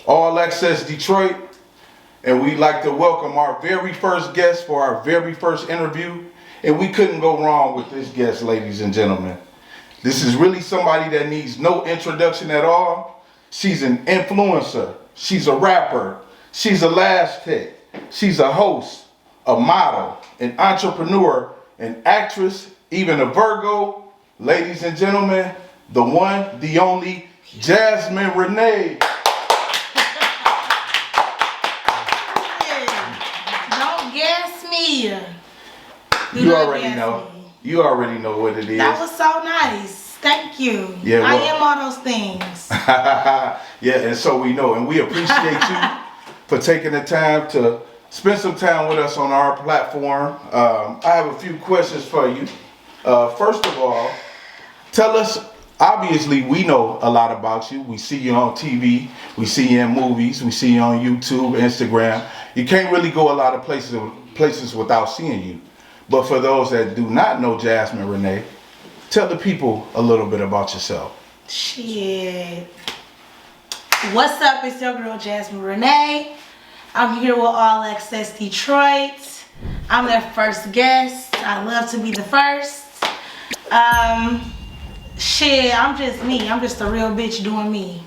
All Access Detroit, and we'd like to welcome our very first guest for our very first interview. And we couldn't go wrong with this guest, ladies and gentlemen. This is really somebody that needs no introduction at all. She's an influencer. She's a rapper. She's a lash tech. She's a host, a model, an entrepreneur, an actress, even a Virgo. Ladies and gentlemen, the one, the only, Jazmin Renee. Don't guess me. You already know. You already know what it is. That was so nice. Thank you. Yeah, I am all those things. Yeah, and so we know, and we appreciate you for taking the time to spend some time with us on our platform. I have a few questions for you. First of all, tell us, obviously we know a lot about you. We see you on TV, we see you in movies, we see you on YouTube, Instagram. You can't really go a lot of places without seeing you. But for those that do not know Jazmin Renee, tell the people a little bit about yourself. Shit. What's up? It's your girl Jazmin Renee. I'm here with All Access Detroit. I'm their first guest. I love to be the first. Shit, I'm just me. I'm just a real bitch doing me.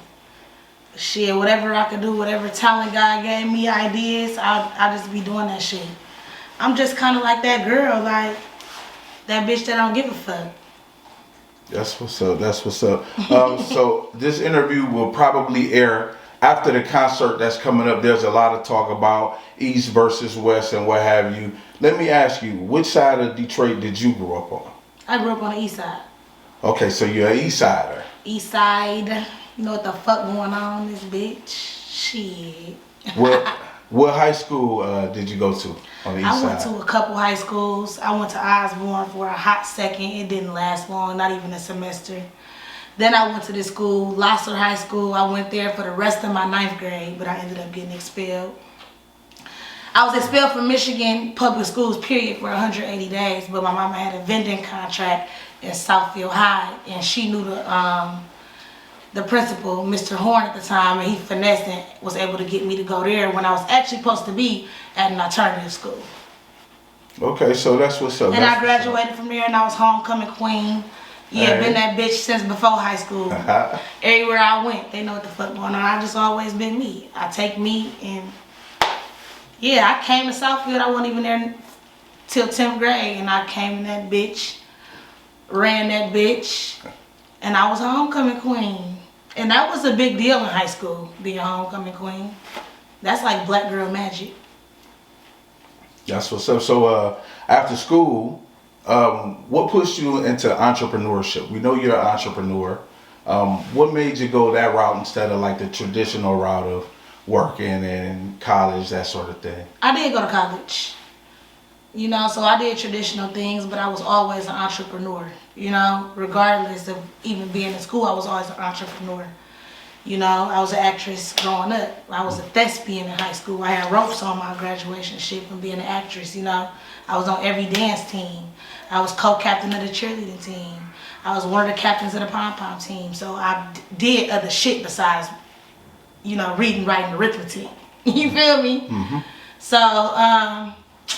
Shit, whatever I can do, whatever talent God gave me, ideas, I'll just be doing that shit. I'm just kind of like that girl, like that bitch that don't give a fuck. That's what's up. That's what's up. So this interview will probably air after the concert that's coming up. There's a lot of talk about East versus West and what have you. Let me ask you, which side of Detroit did you grow up on? I grew up on the east side. Okay, so you're an East Sider. East side. You know what the fuck going on in this bitch? Shit. What high school did you go to on the East I Side? went to a couple high schools. I went to Osborne for a hot second. It didn't last long, not even a semester. Then I went to this school, Losser High School. I went there for the rest of my 9th grade, but I ended up getting expelled. I was expelled from Michigan public schools, period, for 180 days, but my mama had a vending contract in Southfield High, and she knew the principal, Mr. Horn at the time, and he finessed and was able to get me to go there when I was actually supposed to be at an alternative school. Okay, so that's what's up. And I graduated from there, and I was homecoming queen. Yeah, been that bitch since before high school. Everywhere I went, they know what the fuck going on. I just always been me. I take me, and yeah, I came to Southfield. I wasn't even there till 10th grade, and I came in that bitch, ran that bitch, and I was a homecoming queen. And that was a big deal in high school, being a homecoming queen. That's like black girl magic. That's what's up. So after school, what pushed you into entrepreneurship? We know you're an entrepreneur. What made you go that route instead of like the traditional route of working in college, that sort of thing? I did go to college. You know, so I did traditional things, but I was always an entrepreneur. You know, regardless of even being in school, I was always an entrepreneur. You know, I was an actress growing up. I was a thespian in high school. I had ropes on my graduation shit from being an actress, you know. I was on every dance team. I was co-captain of the cheerleading team. I was one of the captains of the pom-pom team. So I did other shit besides, you know, reading, writing, arithmetic. You feel me? Mm-hmm. So,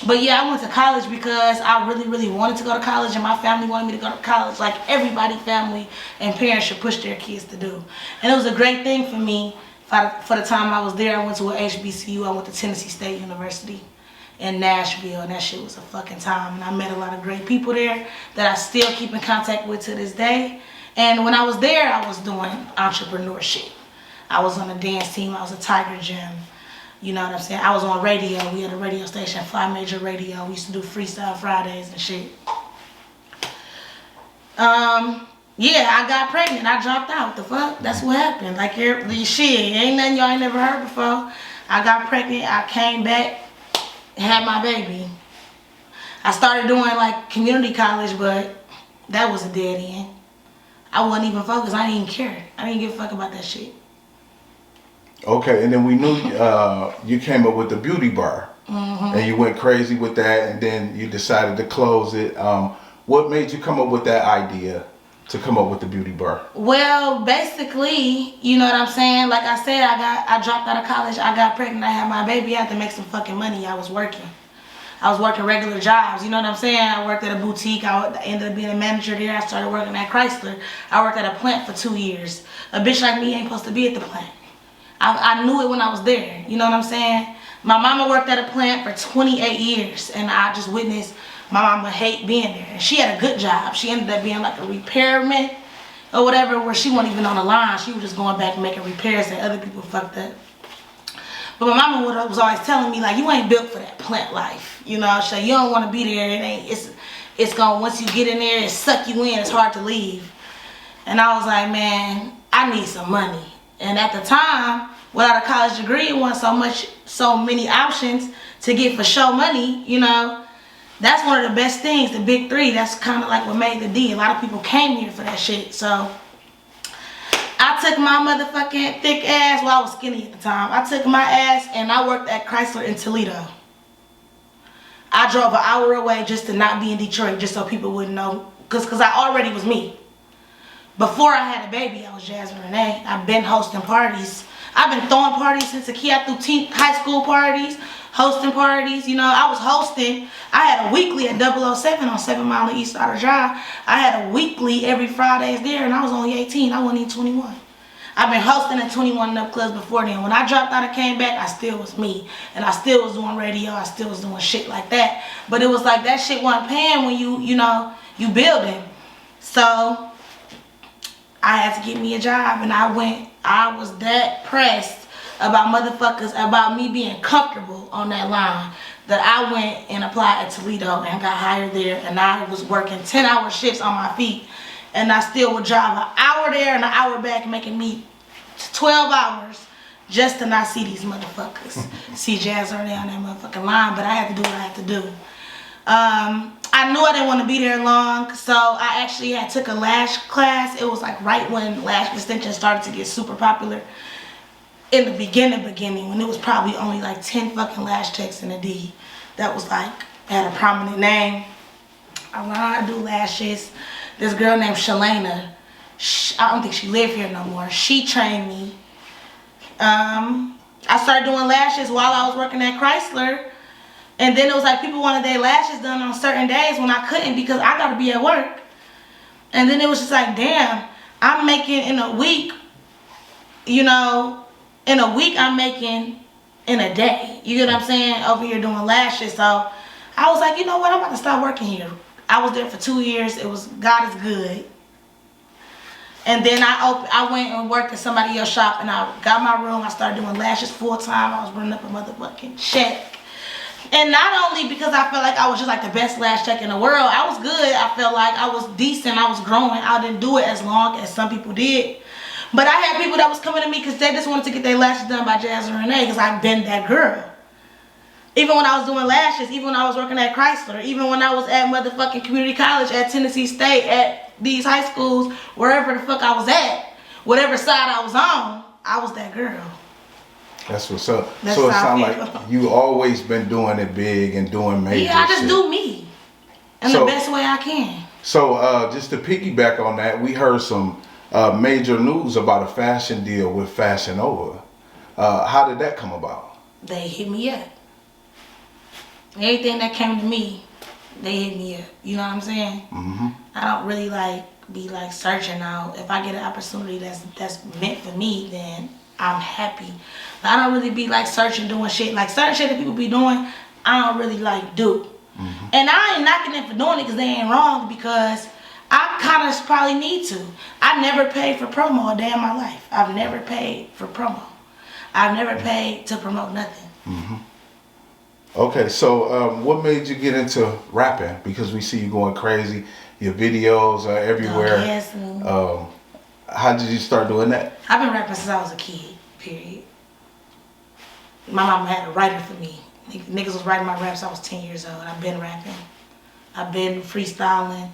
but yeah, I went to college because I really, really wanted to go to college, and my family wanted me to go to college, like everybody, family and parents should push their kids to do. And it was a great thing for me. For the time I was there, I went to an HBCU. I went to Tennessee State University in Nashville, and that shit was a fucking time. And I met a lot of great people there that I still keep in contact with to this day. And when I was there, I was doing entrepreneurship. I was on a dance team. I was a Tiger Gym. You know what I'm saying? I was on radio. We had a radio station, Fly Major Radio. We used to do Freestyle Fridays and shit. Yeah, I got pregnant. I dropped out. The fuck? That's what happened. Like, shit, ain't nothing y'all ain't never heard before. I got pregnant. I came back, had my baby. I started doing, like, community college, but that was a dead end. I wasn't even focused. I didn't even care. I didn't give a fuck about that shit. Okay, and then we knew you came up with the beauty bar, and you went crazy with that, and then you decided to close it. What made you come up with that idea? to come up with the beauty bar? Well, basically, you know what I'm saying? Like I said, I dropped out of college, I got pregnant, I had my baby, I had to make some fucking money. I was working regular jobs, you know what I'm saying? I worked at a boutique, I ended up being a manager there, I started working at Chrysler. I worked at a plant for 2 years. A bitch like me ain't supposed to be at the plant. I knew it when I was there, you know what I'm saying? My mama worked at a plant for 28 years, and I just witnessed my mama hate being there. And she had a good job. She ended up being like a repairman or whatever, where she wasn't even on the line. She was just going back and making repairs that other people fucked up. But my mama was always telling me, like, you ain't built for that plant life. You know, she said, you don't want to be there. It's gonna, once you get in there, it suck you in. It's hard to leave. And I was like, man, I need some money. And at the time, without a college degree, it wasn't so many options to get for show money, you know. That's one of the best things, the big three. That's kind of like what made the D. A lot of people came here for that shit. So I took my motherfucking thick ass, well, I was skinny at the time. I took my ass and I worked at Chrysler in Toledo. I drove an hour away just to not be in Detroit, just so people wouldn't know. Because I already was me. Before I had a baby, I was Jazmin Renee. I've been hosting parties. I've been throwing parties since a kid. I threw high school parties, hosting parties. You know, I was hosting. I had a weekly at 007 on 7 Mile and East Outer Drive. I had a weekly every Fridays there, and I was only 18. I wasn't even 21. I've been hosting at 21 and up clubs before then. When I dropped out and came back, I still was me. And I still was doing radio. I still was doing shit like that. But it was like that shit wasn't paying when you building. So I had to get me a job, and I was that pressed about me being comfortable on that line that I went and applied at Toledo and got hired there, and I was working 10-hour shifts on my feet, and I still would drive an hour there and an hour back, making me 12 hours just to not see these motherfuckers. See Jazz early on that motherfucking line, but I had to do what I had to do. I knew I didn't want to be there long, so I actually took a lash class. It was like right when lash extensions started to get super popular. In the beginning, when it was probably only like 10 fucking lash techs in the D. That was like, had a prominent name. I learned how to do lashes. This girl named Shalana, I don't think she lived here no more. She trained me. I started doing lashes while I was working at Chrysler. And then it was like people wanted their lashes done on certain days when I couldn't because I got to be at work. And then it was just like, damn, I'm making in a week, I'm making in a day. You get what I'm saying? Over here doing lashes. So I was like, you know what? I'm about to start working here. I was there for 2 years. It was, God is good. And then I went and worked at somebody else's shop, and I got my room. I started doing lashes full time. I was running up a motherfucking check. And not only because I felt like I was just like the best lash tech in the world, I was good. I felt like I was decent. I was growing. I didn't do it as long as some people did. But I had people that was coming to me because they just wanted to get their lashes done by Jazmin Renee because I've been that girl. Even when I was doing lashes, even when I was working at Chrysler, even when I was at motherfucking community college, at Tennessee State, at these high schools, wherever the fuck I was at, whatever side I was on, I was that girl. That's what's up. So it sounds like you always been doing it big and doing major Yeah, I just shit. do me in the best way I can. So just to piggyback on that, we heard some major news about a fashion deal with Fashion Nova. How did that come about? They hit me up. Everything that came to me, they hit me up. You know what I'm saying? Mm-hmm. I don't really be searching out. If I get an opportunity that's meant for me, then I'm happy. But I don't really be searching, doing shit. Like certain shit that people be doing, I don't really do. Mm-hmm. And I ain't knocking them for doing it because they ain't wrong, because I kind of probably need to. I never paid for promo a day in my life. I've never paid for promo. I've never paid to promote nothing. Mm-hmm. Okay, so what made you get into rapping? Because we see you going crazy. Your videos are everywhere. Oh, yes. How did you start doing that? I've been rapping since I was a kid, period. My mama had a writer for me. Niggas was writing my raps, I was 10 years old. I've been rapping. I've been freestyling.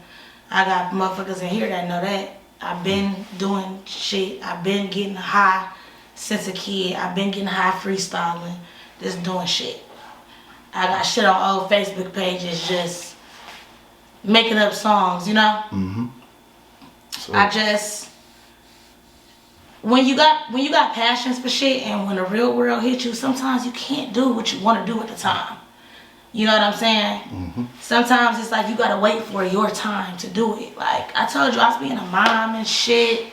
I got motherfuckers in here that know that. I've been doing shit. I've been getting high since a kid. I've been getting high freestyling, just doing shit. I got shit on old Facebook pages, just making up songs, you know? Mm-hmm. I just, when you got passions for shit, and when the real world hits you, sometimes you can't do what you want to do at the time. You know what I'm saying? Mm-hmm. Sometimes it's like you gotta wait for your time to do it. Like I told you, I was being a mom and shit.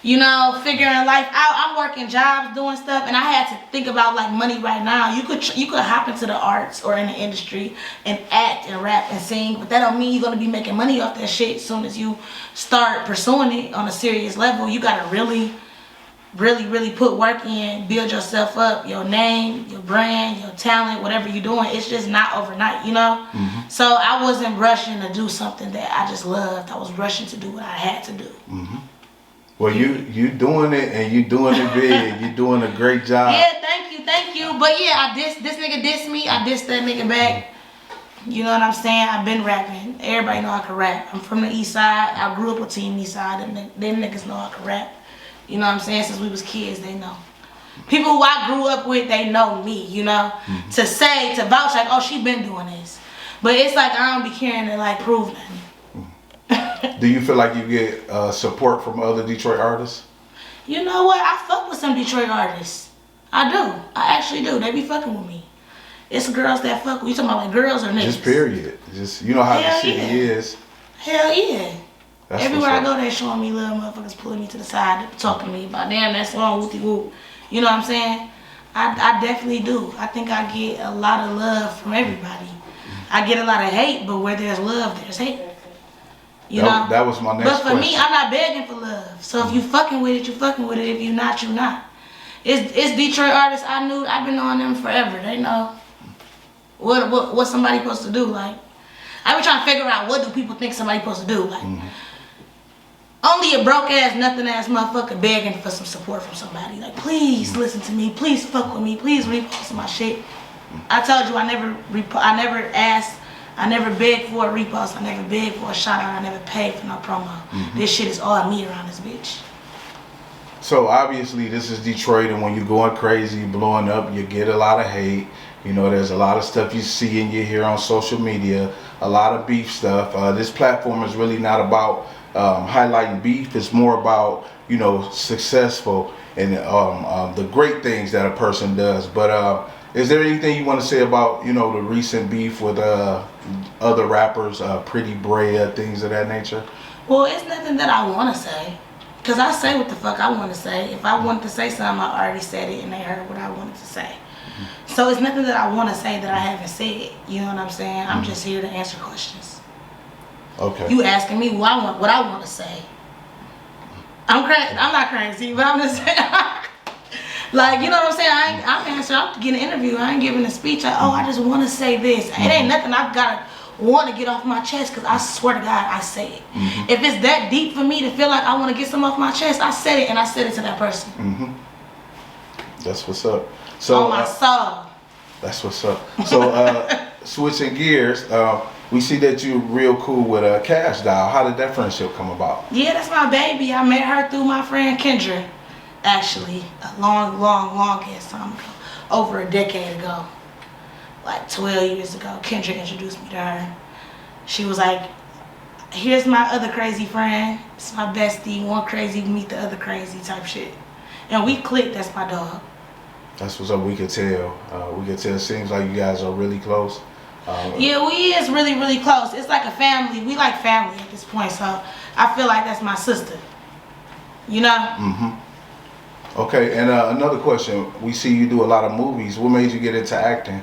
You know, figuring life out. I'm working jobs, doing stuff, and I had to think about like money right now. You could hop into the arts or in the industry and act and rap and sing, but that don't mean you're gonna be making money off that shit as soon as you start pursuing it on a serious level. You gotta really put work in, build yourself up, your name, your brand, your talent, whatever you're doing. It's just not overnight, you know? Mm-hmm. So I wasn't rushing to do something that I just loved. I was rushing to do what I had to do. Mm-hmm. Well, you doing it, and you doing it big. You're doing a great job. Yeah, thank you. But yeah, this nigga dissed me. I dissed that nigga back. You know what I'm saying? I've been rapping. Everybody know I can rap. I'm from the east side. I grew up with Team East Side. Them niggas know I can rap. You know what I'm saying? Since we was kids, they know. People who I grew up with, they know me, you know? Mm-hmm. To vouch like, oh, she been doing this. But it's like I don't be caring to like prove nothing. Do you feel like you get support from other Detroit artists? You know what? I fuck with some Detroit artists. I do. I actually do. They be fucking with me. It's girls that fuck with you. Talking about like girls or niggas? Just period. Just, you know how the city is. Hell yeah. That's everywhere I go, they showing me little motherfuckers pulling me to the side, talking to me about, damn, that song, whoopty whoop. You know what I'm saying? I definitely do. I think I get a lot of love from everybody. I get a lot of hate, but where there's love, there's hate. You know? That was my next question. But for me, I'm not begging for love. So if you fucking with it, you fucking with it. If you not, you not. It's Detroit artists I knew. I've been knowing them forever. They know what somebody supposed to do. Like, I be trying to figure out what do people think somebody supposed to do. Like, only a broke ass, nothing ass motherfucker begging for some support from somebody. Like, please listen to me. Please fuck with me. Please repost my shit. I told you I never asked. I never begged for a repost. I never begged for a shout out. I never paid for no promo. This shit is all me around this bitch. So obviously this is Detroit, and when you're going crazy, blowing up, you get a lot of hate. You know, there's a lot of stuff you see and you hear on social media, a lot of beef stuff. This platform is really not about highlighting beef. It's more about, you know, successful and the great things that a person does. But is there anything you want to say about, you know, the recent beef with other rappers, Pretty Brayah, things of that nature? Well, it's nothing that I want to say. Because I say what the fuck I want to say. If I wanted to say something, I already said it and they heard what I wanted to say. So it's nothing that I want to say that I haven't said. You know what I'm saying? I'm just here to answer questions. Okay. You asking me what I want to say. I'm crazy. I'm not crazy, but I'm just saying. Like, you know what I'm saying? I'm answering. I'm getting an interview. I ain't giving a speech. Like, oh, I just want to say this. It ain't nothing I've got to want to get off my chest, because I swear to God, I say it. If it's that deep for me to feel like I want to get something off my chest, I said it, and I said it to that person. That's what's up. So, on my soul. That's what's up. So, switching gears, we see that you're real cool with Kash Doll. How did that friendship come about? Yeah, that's my baby. I met her through my friend Kendra, actually, a long ass time ago, over a decade ago, like 12 years ago. Kendra introduced me to her. She was like, here's my other crazy friend. It's my bestie. One crazy meet the other crazy type shit. And we clicked. That's my dog. That's what's up. We could tell. It seems like you guys are really close. Yeah, we is really close. It's like a family. We like family at this point. So I feel like that's my sister. You know? Okay, and another question. We see you do a lot of movies. What made you get into acting?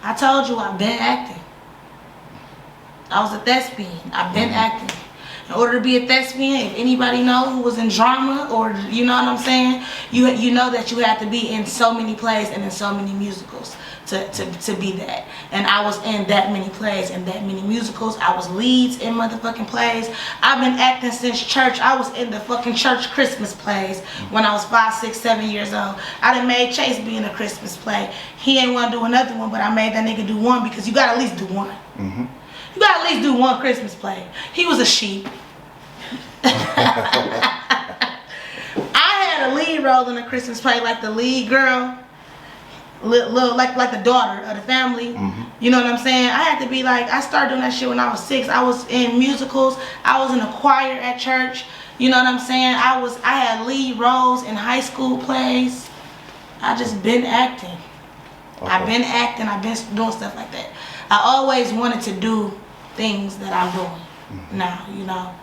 I told you I've been acting. I was a thespian. I've been acting. In order to be a thespian, if anybody know who was in drama, or you know what I'm saying, you know that you have to be in so many plays and in so many musicals to be that. And I was in that many plays and that many musicals. I was leads in motherfucking plays. I've been acting since church. I was in the fucking church Christmas plays when I was 5, 6, 7 years old. I done made Chase be in a Christmas play. He ain't want to do another one, but I made that nigga do one, because you got to at least do one. You got to at least do one Christmas play. He was a sheep. I had a lead role in a Christmas play, like the lead girl, little like the daughter of the family. You know what I'm saying? I had to be like, I started doing that shit when I was 6. I was in musicals. I was in a choir at church. You know what I'm saying? I had lead roles in high school plays. I just been acting. Okay. I've been acting. I've been doing stuff like that. I always wanted to do things that I'm doing now. You know.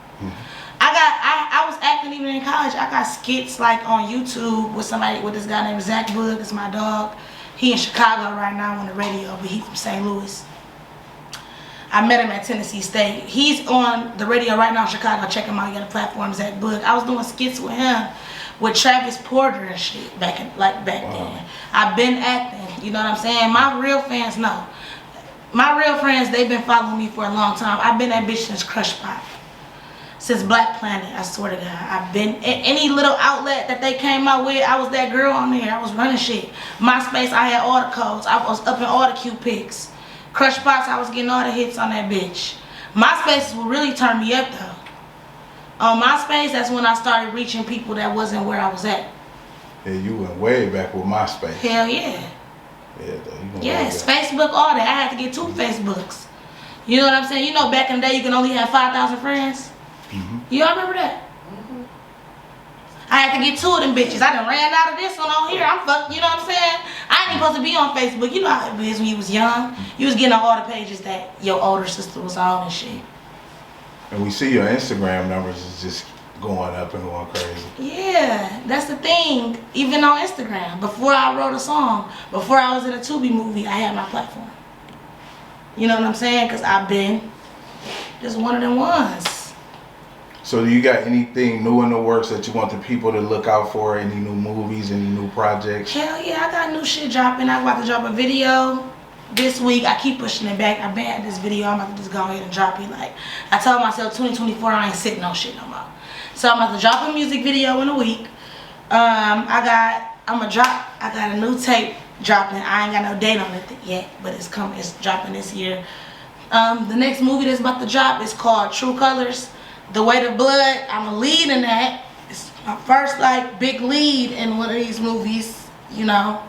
I was acting even in college. I got skits like on YouTube with this guy named Zach Boog. It's my dog. He in Chicago right now on the radio, but he from St. Louis. I met him at Tennessee State. He's on the radio right now in Chicago. Check him out. He got a platform, Zach Boog. I was doing skits with him, with Travis Porter and shit back then. I've been acting. You know what I'm saying? My real fans know. My real friends, they've been following me for a long time. I've been that bitch since Crush Pop. Since Black Planet, I swear to God. I've been at any little outlet that they came out with, I was that girl on there. I was running shit. MySpace, I had all the codes. I was up in all the cute pics. Crush Pops, I was getting all the hits on that bitch. MySpace will really turn me up though. On MySpace, that's when I started reaching people that wasn't where I was at. Yeah, you went way back with MySpace. Hell yeah. Yeah, though, you went Yes, way back. Facebook, all that. I had to get 2 Facebooks. You know what I'm saying? You know back in the day you can only have 5,000 friends? Y'all remember that? I had to get 2 of them bitches. I done ran out of this one on here. I'm fucked, you know what I'm saying? I ain't even supposed to be on Facebook. You know how it is when you was young. You was getting on all the pages that your older sister was on and shit. And we see your Instagram numbers is just going up and going crazy. Yeah, that's the thing. Even on Instagram, before I wrote a song, before I was in a Tubi movie, I had my platform. You know what I'm saying? Because I've been just one of them ones. So do you got anything new in the works that you want the people to look out for? Any new movies, any new projects? Hell yeah, I got new shit dropping. I'm about to drop a video this week. I keep pushing it back. I've been at this video. I'm about to just go ahead and drop it. Like, I told myself 2024, I ain't sitting on shit no more. So I'm about to drop a music video in a week. I got a new tape dropping. I ain't got no date on it yet, but it's coming. It's dropping this year. The next movie that's about to drop is called True Colors. The Weight of Blood, I'm a lead in that. It's my first like big lead in one of these movies, you know.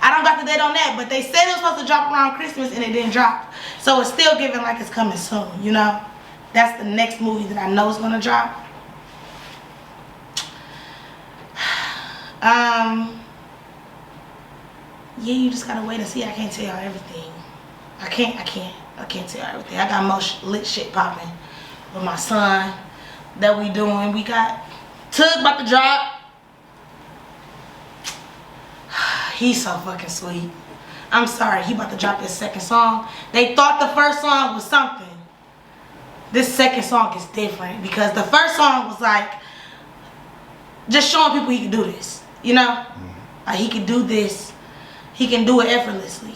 I don't got the date on that, but they said it was supposed to drop around Christmas and it didn't drop. So it's still giving like it's coming soon, you know. That's the next movie that I know is gonna drop. Yeah, you just gotta wait and see. I can't tell y'all everything. I can't tell y'all everything. I got more lit shit popping with my son that we doing. We got Tug about to drop. He's so fucking sweet. I'm sorry, he about to drop his second song. They thought the first song was something. This second song is different because the first song was like just showing people he can do this, you know? Like he can do this. He can do it effortlessly.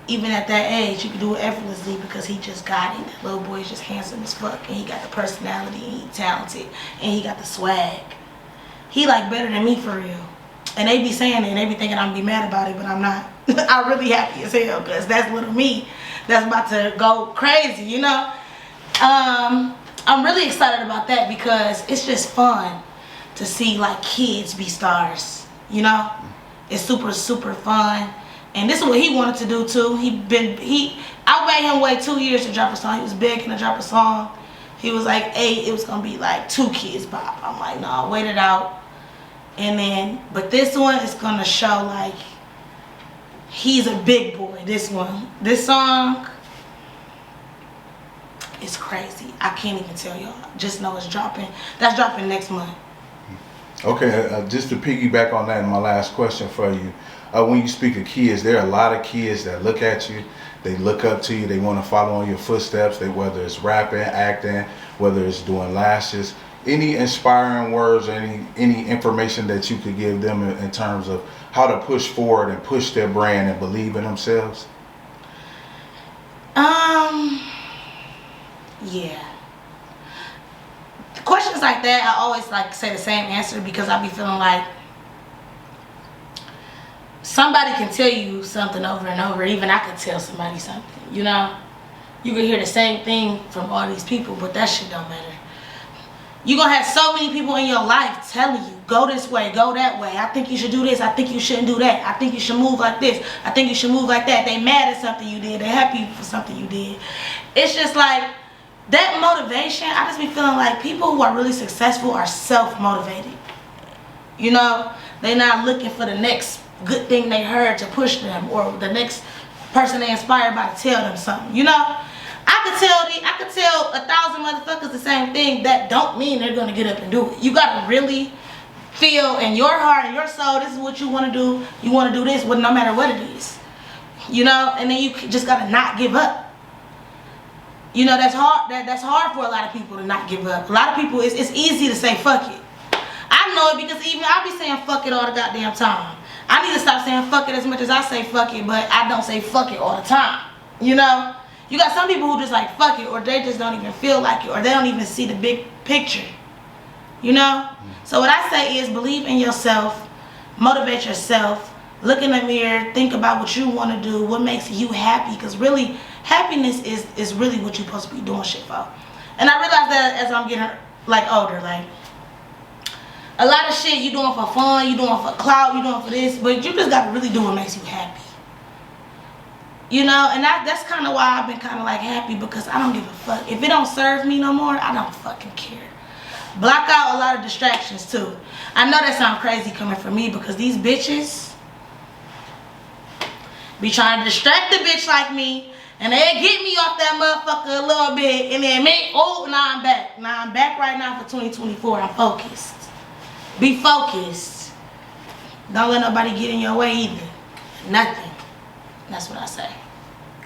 Even at that age, he can do it effortlessly because he just got it. That little boy is just handsome as fuck, and he got the personality, and he talented, and he got the swag. He like better than me for real. And they be saying it, and they be thinking I'm be mad about it, but I'm not. I'm really happy as hell because that's little me that's about to go crazy, you know? I'm really excited about that because it's just fun to see like kids be stars, you know? It's super, super fun. And this is what he wanted to do too. I made him wait 2 years to drop a song. He was begging to drop a song. He was like 8, it was gonna be like 2 kids pop. I'm like, no, wait it out. And then, but this one is gonna show like, he's a big boy, this one. This song is crazy. I can't even tell y'all. Just know it's dropping. That's dropping next month. Okay, just to piggyback on that, my last question for you. When you speak of kids, there are a lot of kids that look at you, they look up to you, they want to follow in your footsteps, whether it's rapping, acting, whether it's doing lashes. Any inspiring words or any information that you could give them in terms of how to push forward and push their brand and believe in themselves? Yeah. Questions like that, I always like to say the same answer because I be feeling like somebody can tell you something over and over. Even I could tell somebody something, you know? You can hear the same thing from all these people, but that shit don't matter. You're going to have so many people in your life telling you, go this way, go that way. I think you should do this. I think you shouldn't do that. I think you should move like this. I think you should move like that. They mad at something you did. They're happy for something you did. It's just like, that motivation, I just be feeling like people who are really successful are self-motivated. You know, they're not looking for the next good thing they heard to push them, or the next person they inspired by to tell them something. You know, I could tell 1,000 motherfuckers the same thing. That don't mean they're gonna get up and do it. You gotta really feel in your heart and your soul, this is what you want to do. You want to do this, no matter what it is. You know, and then you just gotta not give up. You know, that's hard. That's hard for a lot of people to not give up. A lot of people, it's easy to say fuck it. I know it because even I be saying fuck it all the goddamn time. I need to stop saying fuck it as much as I say fuck it, but I don't say fuck it all the time. You know, you got some people who just like fuck it, or they just don't even feel like it, or they don't even see the big picture. You know? So what I say is believe in yourself, motivate yourself, look in the mirror, think about what you want to do, what makes you happy, because really happiness is really what you're supposed to be doing shit for. And I realize that as I'm getting like older, like a lot of shit you doing for fun, you doing for clout, you doing for this, but you just gotta really do what makes you happy. You know, and that's kind of why I've been kind of like happy, because I don't give a fuck. If it don't serve me no more, I don't fucking care. Block out a lot of distractions too. I know that sounds crazy coming from me, because these bitches be trying to distract a bitch like me, and they get me off that motherfucker a little bit, and then me, oh, now I'm back. Now I'm back right now for 2024. I'm focused. Be focused. Don't let nobody get in your way either. Nothing. That's what I say.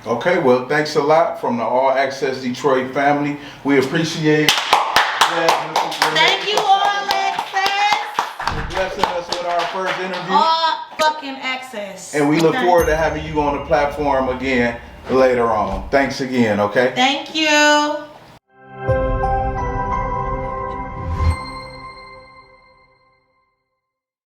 Okay, well, thanks a lot from the All Access Detroit family. We appreciate Thank you, All Access. for blessing us with our first interview. All fucking access. And we look forward to having you on the platform again later on. Thanks again, okay? Thank you.